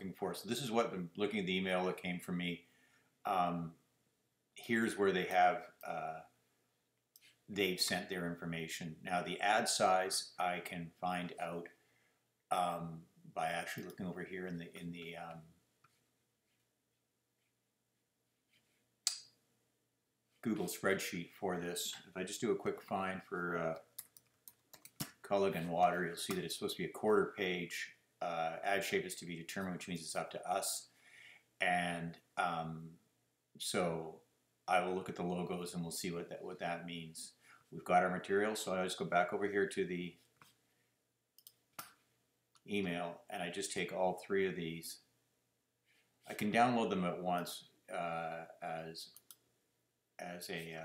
looking for. So this is what, looking at the email that came from me, here's where they have, they've sent their information. Now the ad size I can find out by actually looking over here in the Google spreadsheet for this. If I just do a quick find for Culligan water, you'll see that it's supposed to be a quarter page. Ad shape is to be determined, which means it's up to us. And so I will look at the logos and we'll see what that means. We've got our material, so I just go back over here to the email and I just take all three of these. I can download them at once as a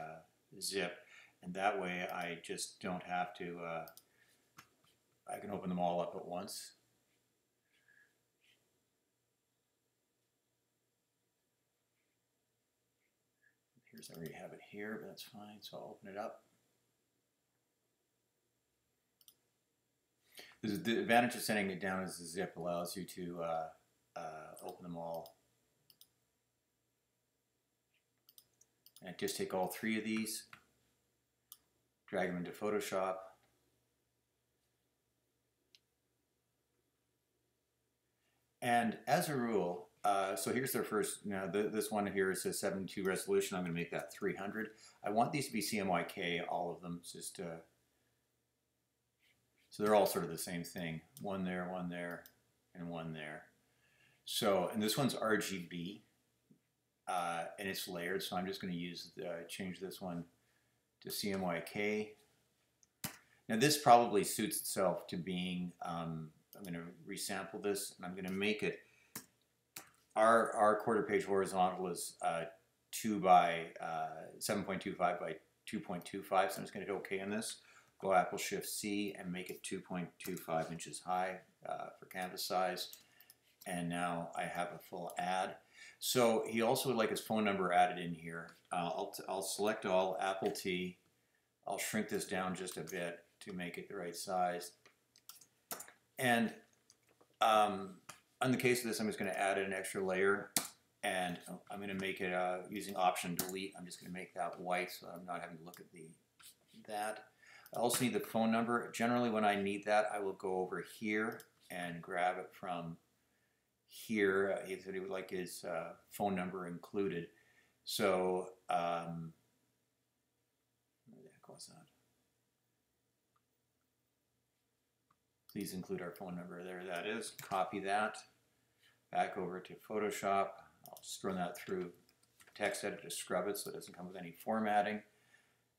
zip, and that way I just don't have to, I can open them all up at once. I already have it here, but that's fine, so I'll open it up. The advantage of sending it down as a zip allows you to open them all. And just take all three of these, drag them into Photoshop. And as a rule, so here's their first, now this one here says 7.2 resolution. I'm going to make that 300. I want these to be CMYK, all of them. It's just, so they're all sort of the same thing. One there, and one there. So, and this one's RGB, and it's layered, so I'm just going to use, change this one to CMYK. Now this probably suits itself to being, I'm going to resample this, and I'm going to make it, our quarter page horizontal is 2 by 7.25 by 2.25, so I'm just going to hit OK on this. Go Apple Shift C and make it 2.25 inches high for canvas size. And now I have a full ad. So he also would like his phone number added in here. I'll select all, Apple T. I'll shrink this down just a bit to make it the right size. And on the case of this, I'm just going to add an extra layer, and I'm going to make it using Option Delete. I'm just going to make that white so I'm not having to look at that. I also need the phone number. Generally, when I need that, I will go over here and grab it from here. He said he would like his phone number included. So, where the heck was that? Please include our phone number. There that is. Copy that. Back over to Photoshop. I'll just run that through text editor to scrub it so it doesn't come with any formatting.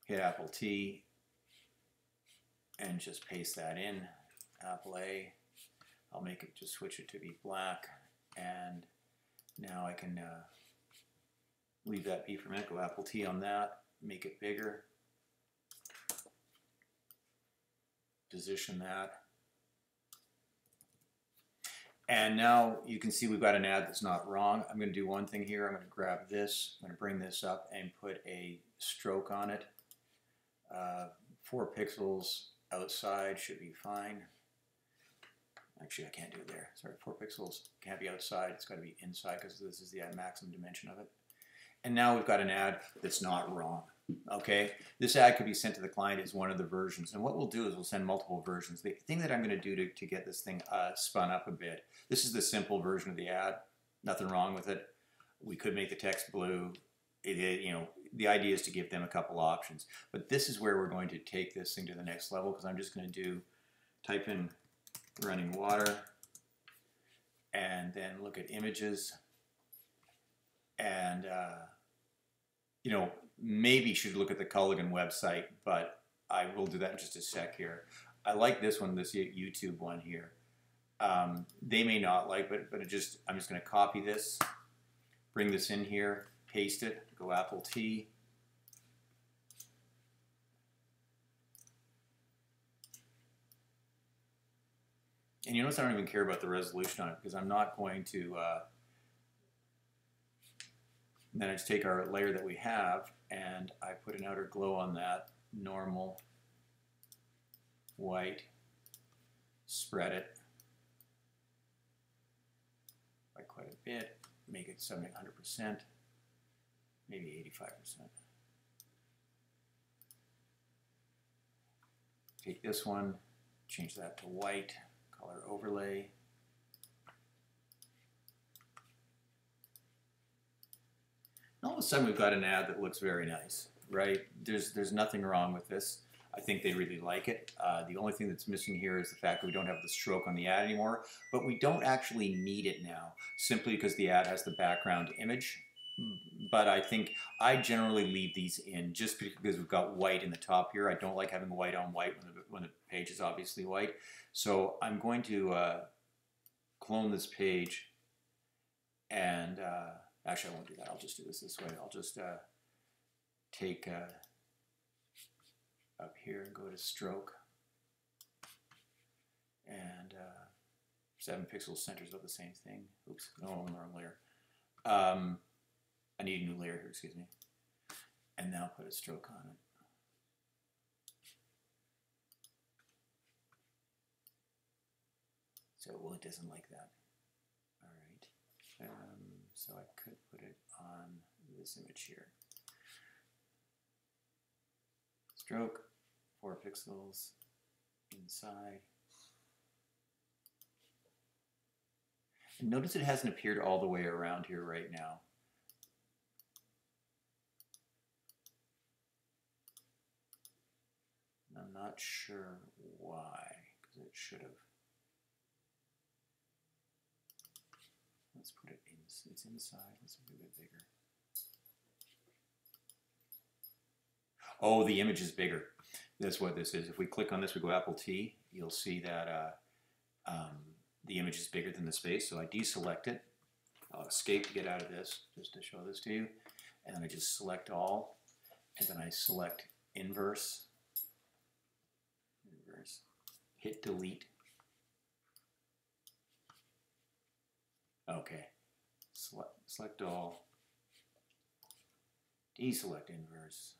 Hit Apple T and just paste that in. Apple A. I'll make it, just switch it to be black. And now I can leave that be for a minute. Go Apple T on that. Make it bigger. Position that. And now you can see we've got an ad that's not wrong. I'm going to do one thing here. I'm going to grab this. I'm going to bring this up and put a stroke on it. 4 pixels outside should be fine. Actually, I can't do it there. Sorry, 4 pixels can't be outside. It's got to be inside because this is the maximum dimension of it. And now we've got an ad that's not wrong. Okay, this ad could be sent to the client as one of the versions, and what we'll do is we'll send multiple versions. The thing that I'm going to do to get this thing spun up a bit, this is the simple version of the ad, nothing wrong with it. We could make the text blue. You know, the idea is to give them a couple options, but this is where we're going to take this thing to the next level, because I'm just going to type in running water and then look at images, and you know, maybe should look at the Culligan website, but I will do that in just a sec here. I like this one, this YouTube one here. They may not like it, but I'm just going to copy this, bring this in here, paste it, go Apple T. And you notice I don't even care about the resolution on it because I'm not going to, then I just take our layer that we have and I put an outer glow on that, normal, white, spread it. quite a bit, make it 100%, maybe 85%. Take this one, change that to white, color overlay. And all of a sudden we've got an ad that looks very nice, right? There's nothing wrong with this. I think they really like it. The only thing that's missing here is the fact that we don't have the stroke on the ad anymore, but we don't actually need it now, simply because the ad has the background image. But I think I generally leave these in just because we've got white in the top here. I don't like having white on white when the page is obviously white. So I'm going to clone this page, and actually I won't do that. I'll just do this way. I'll just take up here and go to stroke, and 7 pixels centers about the same thing. Oops, no, wrong layer. I need a new layer here, excuse me. And now put a stroke on it. So, well, it doesn't like that. All right. So I could put it on this image here. Stroke, 4 pixels inside. And notice it hasn't appeared all the way around here right now. I'm not sure why, because it should have. Let's put it in, it's inside, let's make it a bit bigger. Oh, the image is bigger. That's what this is. If we click on this, we go Apple T, you'll see that the image is bigger than the space, so I deselect it. I'll escape to get out of this, just to show this to you. And then I just select all, and then I select inverse. Hit delete. Okay. Select all. Deselect inverse.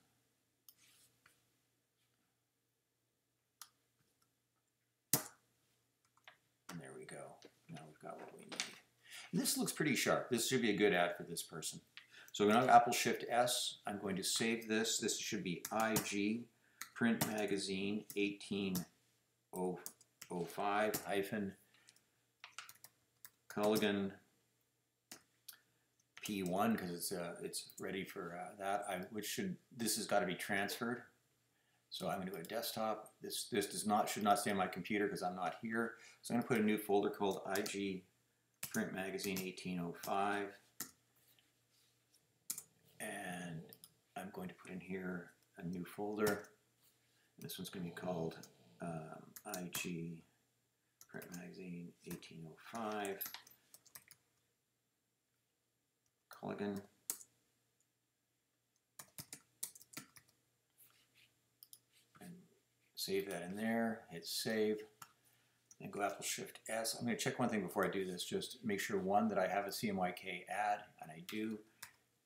And there we go. Now we've got what we need. And this looks pretty sharp. This should be a good ad for this person. So I'm going to Apple Shift S. I'm going to save this. This should be IG Print Magazine 1805 hyphen Culligan P1 because it's ready for that. This has got to be transferred. So I'm going to go to desktop. This should not stay on my computer because I'm not here. So I'm going to put a new folder called IG Print Magazine 1805, and I'm going to put in here a new folder. This one's going to be called IG Print Magazine 1805 Culligan. And save that in there, hit save, and go Apple Shift S. I'm going to check one thing before I do this, just make sure, one, that I have a CMYK ad, and I do,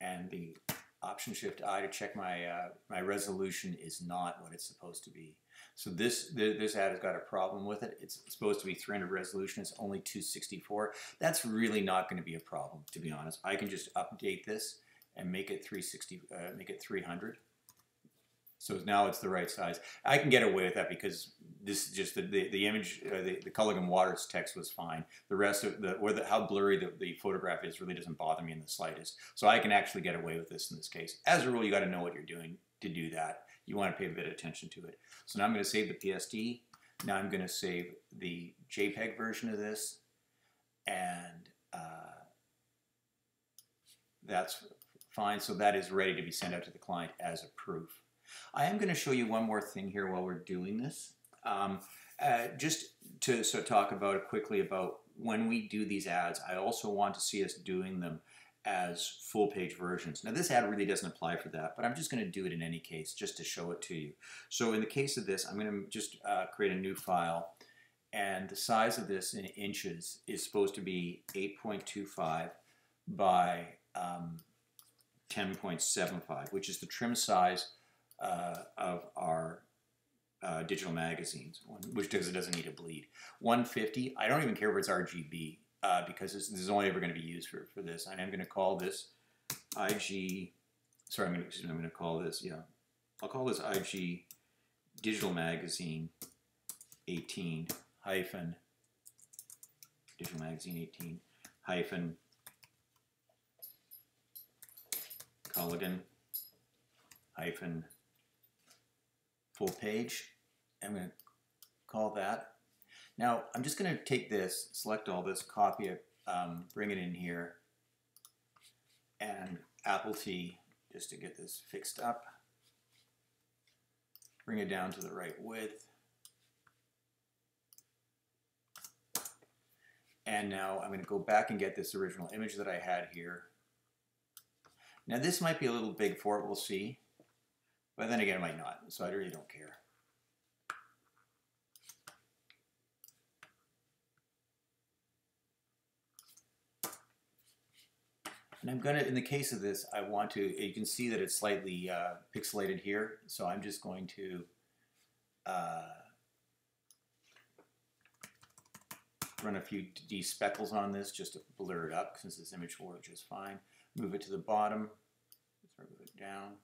and the Option Shift I to check my my resolution is not what it's supposed to be. So this ad has got a problem with it. It's supposed to be 300 resolution. It's only 264. That's really not going to be a problem, to be honest. I can just update this and make it 300. So now it's the right size. I can get away with that because this is just the image, the Culligan Waters text was fine. The rest of how blurry the photograph is really doesn't bother me in the slightest. So I can actually get away with this in this case. As a rule, you got to know what you're doing to do that. You want to pay a bit of attention to it. So now I'm going to save the PSD. Now I'm going to save the JPEG version of this, and that's fine. So that is ready to be sent out to the client as a proof. I am going to show you one more thing here while we're doing this. Just to talk about it quickly about when we do these ads, I also want to see us doing them as full page versions. Now this ad really doesn't apply for that, but I'm just going to do it in any case just to show it to you. So in the case of this, I'm going to just create a new file, and the size of this in inches is supposed to be 8.25 by 10.75, which is the trim size of our digital magazines, which because it doesn't need to bleed. 150, I don't even care if it's RGB. because this is only ever going to be used for this. I am going to call this IG, sorry, I'm going to call this, yeah, I'll call this IG Digital Magazine 18 hyphen, Digital Magazine 18 hyphen Culligan hyphen full page. I'm going to call that. Now I'm just going to take this, select all this, copy it, bring it in here, and Apple T, just to get this fixed up. Bring it down to the right width. And now I'm going to go back and get this original image that I had here. Now this might be a little big for it, we'll see. But then again, it might not, so I really don't care. And I'm going to, in the case of this, I want to, you can see that it's slightly pixelated here, so I'm just going to run a few despeckles on this just to blur it up, since this image will work just fine. Move it to the bottom, move it down,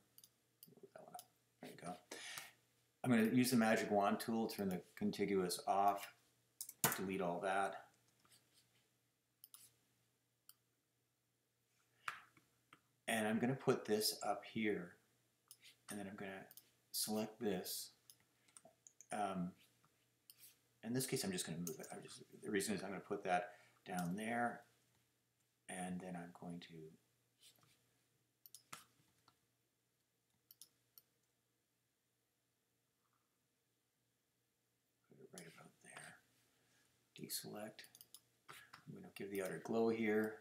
move that one up. There you go. I'm going to use the magic wand tool, turn the contiguous off, delete all that. And I'm going to put this up here, and then I'm going to select this. In this case, I'm just going to move it. The reason is I'm going to put that down there, and then I'm going to put it right about there. Deselect. I'm going to give the outer glow here.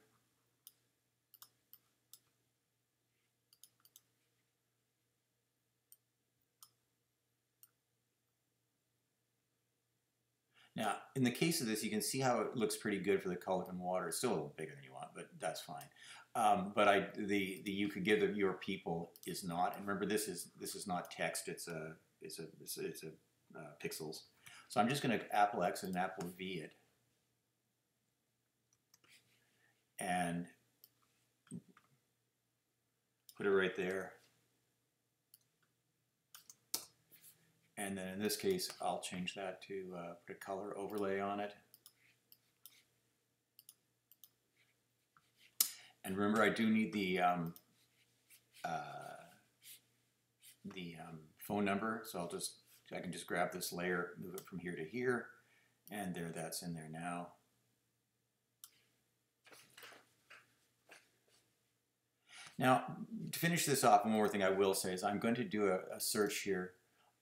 Now, in the case of this, you can see how it looks pretty good for the Culligan water. It's still a little bigger than you want, but that's fine. But the you could give the your people is not. And remember, this is not text. It's pixels. So I'm just going to Apple X and Apple V it, and put it right there. And then in this case, I'll change that to put a color overlay on it. And remember, I do need the phone number, so I can just grab this layer, move it from here to here, and there, that's in there now. Now, to finish this off, one more thing I will say is I'm going to do a search here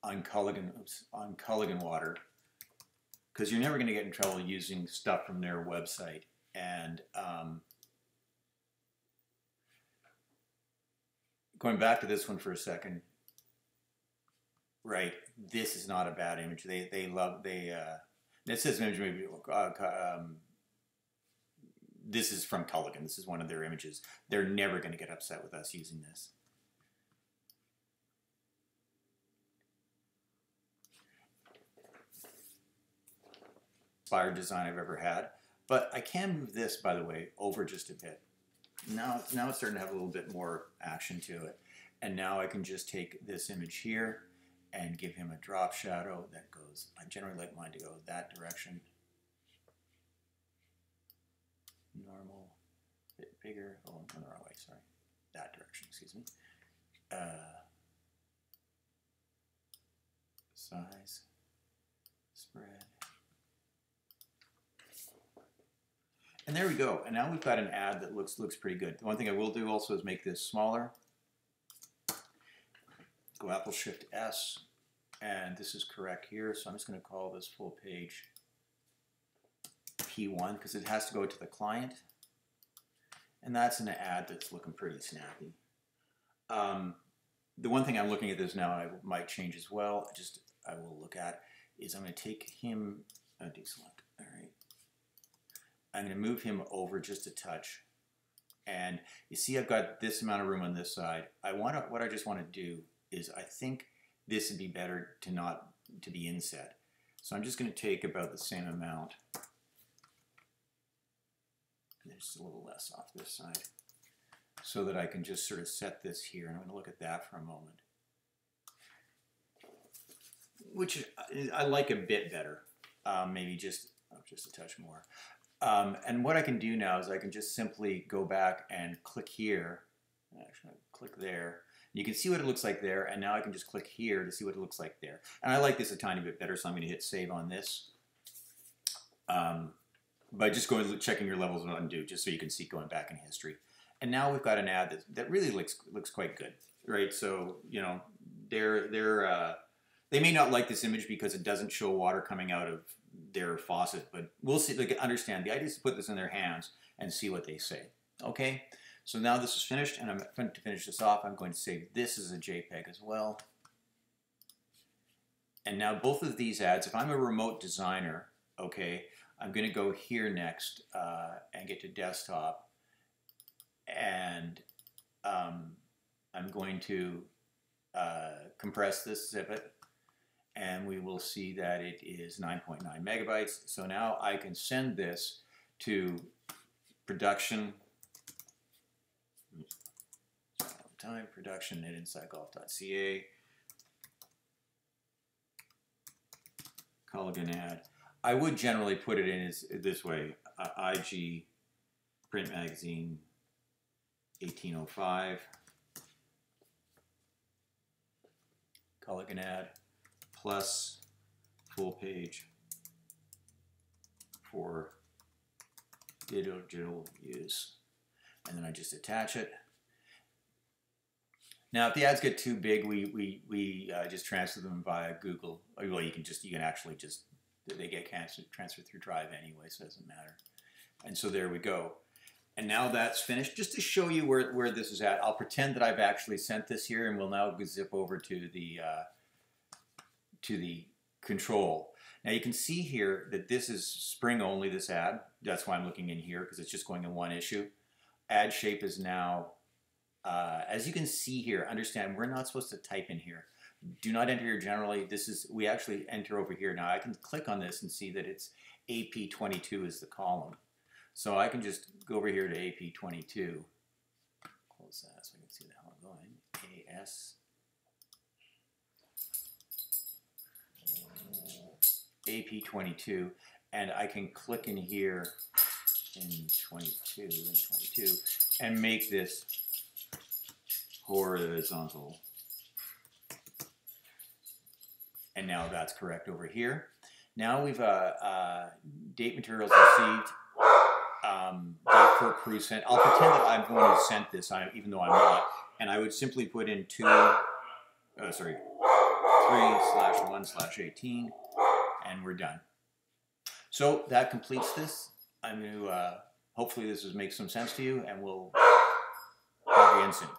on Culligan water, because you're never going to get in trouble using stuff from their website. And going back to this one for a second, right? This is not a bad image. It says image maybe. This is from Culligan. This is one of their images. They're never going to get upset with us using this. Inspired design I've ever had, but I can move this, by the way, over just a bit. Now it's starting to have a little bit more action to it, and now I can just take this image here and give him a drop shadow that goes. I generally like mine to go that direction. Normal, a bit bigger. Oh, I'm going the wrong way. Sorry, that direction. Excuse me. Size, spread. And there we go. And now we've got an ad that looks pretty good. The one thing I will do also is make this smaller. Go Apple Shift S, and this is correct here. So I'm just going to call this full page P1 because it has to go to the client. And that's an ad that's looking pretty snappy. The one thing I'm looking at this now, and I might change as well, I will look at, is I'm going to take him, deselect, all right. I'm going to move him over just a touch, and you see I've got this amount of room on this side. What I just want to do is I think this would be better to be inset. So I'm just going to take about the same amount There's a little less off this side, so that I can just sort of set this here. And I'm going to look at that for a moment, which I like a bit better, maybe just a touch more. And what I can do now is I can just simply go back and click here. Actually, click there. You can see what it looks like there, and now I can just click here to see what it looks like there. And I like this a tiny bit better, so I'm going to hit save on this. By just checking your levels and undo, just so you can see going back in history. And now we've got an ad that really looks quite good, right? So you know they may not like this image because it doesn't show water coming out of their faucet, but we'll see. They can understand. The idea is to put this in their hands and see what they say. Okay. So now this is finished, and I'm going to finish this off. I'm going to save this as a JPEG as well. And now both of these ads, if I'm a remote designer, okay, I'm going to go here next and get to desktop, and I'm going to compress this, zip it, and we will see that it is 9.9 megabytes. So now I can send this to production at InsideGolf.ca. Culligan ad. I would generally put it in this way: IG print magazine 1805. Culligan ad plus full page for digital use, and then I just attach it. Now, if the ads get too big, we just transfer them via Google. Well, you can actually just, they get transferred through Drive anyway, so it doesn't matter. And so there we go. And now that's finished. Just to show you where this is at, I'll pretend that I've actually sent this here, and we'll now zip over to the control. Now you can see here that this is spring only, this ad. That's why I'm looking in here, because it's just going in one issue. Ad shape is now, as you can see here, understand we're not supposed to type in here. Do not enter here generally. We actually enter over here. Now I can click on this and see that it's AP22 is the column. So I can just go over here to AP22. Close that so I can see the hell I'm going. AS. AP22, and I can click in here in 22 and make this horizontal. And now that's correct over here. Now we've date materials received, date for approve sent. I'll pretend that I'm going to send this, even though I'm not, and I would simply put in 3/1/18, and we're done. So that completes this. I'm going to hopefully this makes some sense to you, and we'll talk again soon.